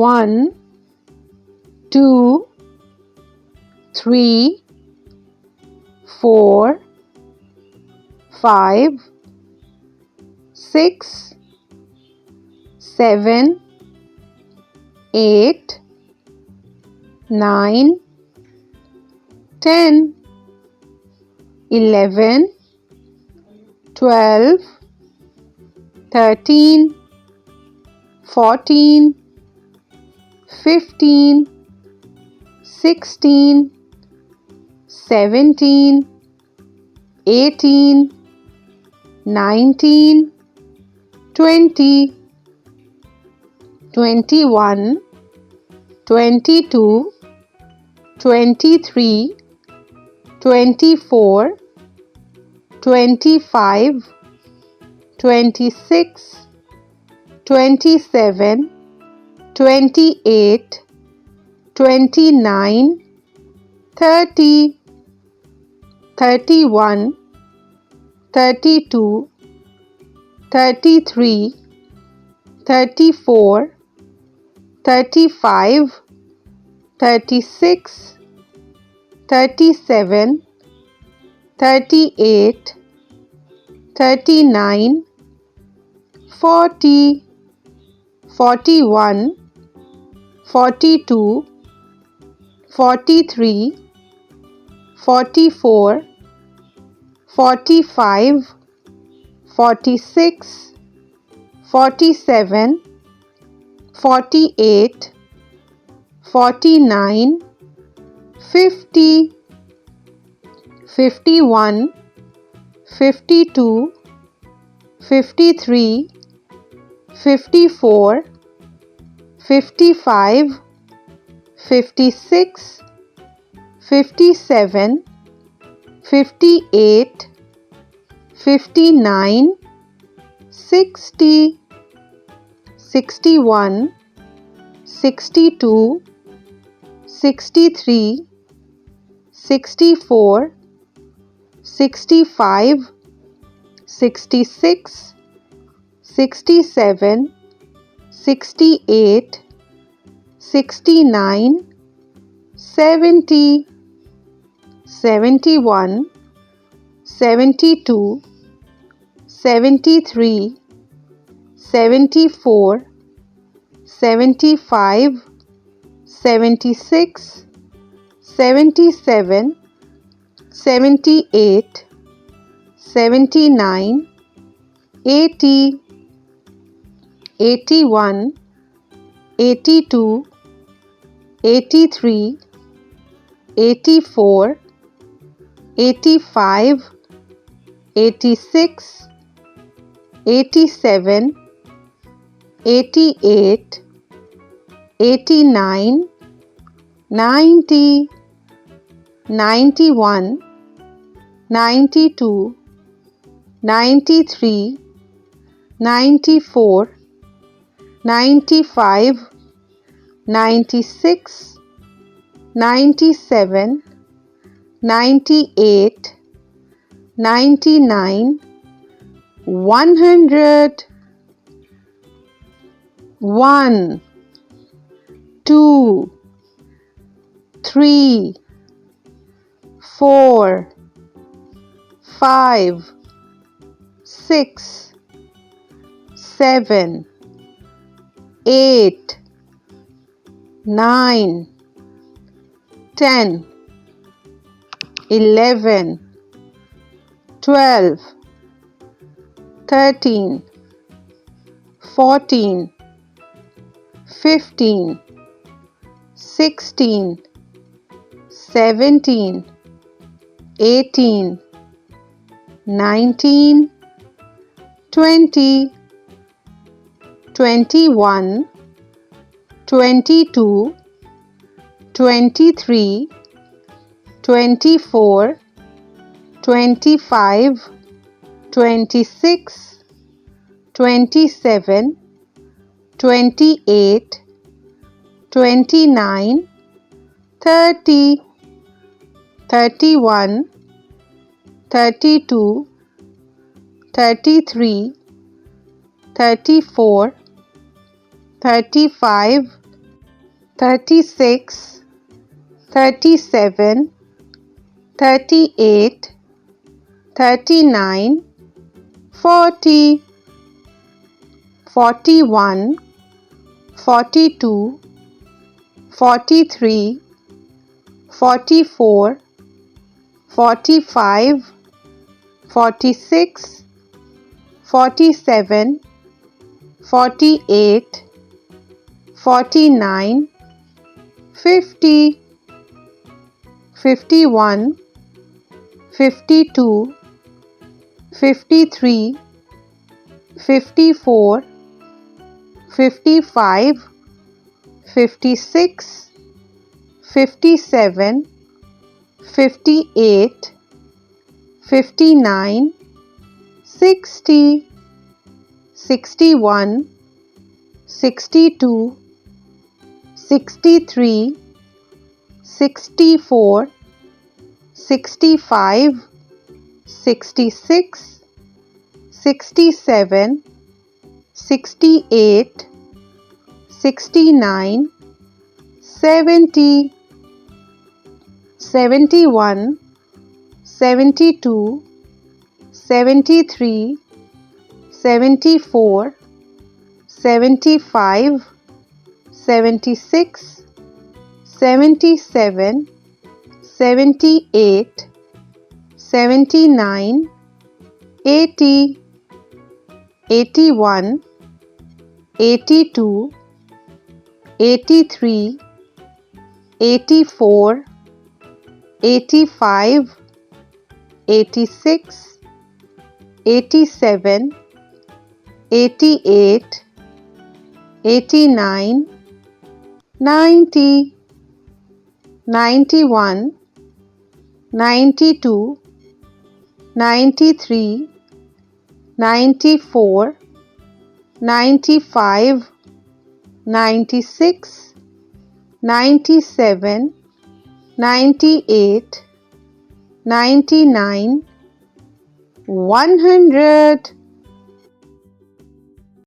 1, 2, 3, 4, 5, 6, 7, 8, 9, 10, 11, 12, 13, 14, 15, 16, 17, 18, 19, 20, 21, 22, 23, 24, 25, 26, 27, 28, 29, 30, 31, 32, 33, 34, 35, 36, 37, 38, 39, 40, 41, 42, 43, 44, 45, 46, 47, 48, 49, 50, 51, 52, 53, 54, 55, 56, 57, 58, 59, 60, 61, 62, 63, 64, 65, 66, 67, 68, 69, 70, 71, 72, 73, 74, 75, 76, 77, 78, 79, 80, 81, 82, 83, 84, 85, 86, 87, 88, 89, 90, 91, 92, 93, 94, 95, 96, 97, 98, 99, 100, 1, 2, 3, 4, 5, 6, 7, 8, 9, 10, 11, 12, 13, 14, 15, 16, 17, 18, 19, 20, 21, 22, 23, 24, 25, 26, 27, 28, 29, 30, 31, 32, 33, 34, 35, 36, 37, 38, 39, 40, 41, 42, 43, 44, 45, 46, 47, 48, 49, 50, 51, 52, 53, 54, 55, 56, 57, 58, 59, 60, 61, 62, 63, 64, 65, 66, 67, 68, 69, 70, 71, 72, 73, 74, 75, 76, 77, 78, 79, 80, 81, 82, 83, 84, 85, 86, 87, 88, 89, 90, 91, 92, 93, 94, 95, 96, 97, 98, 99, 100.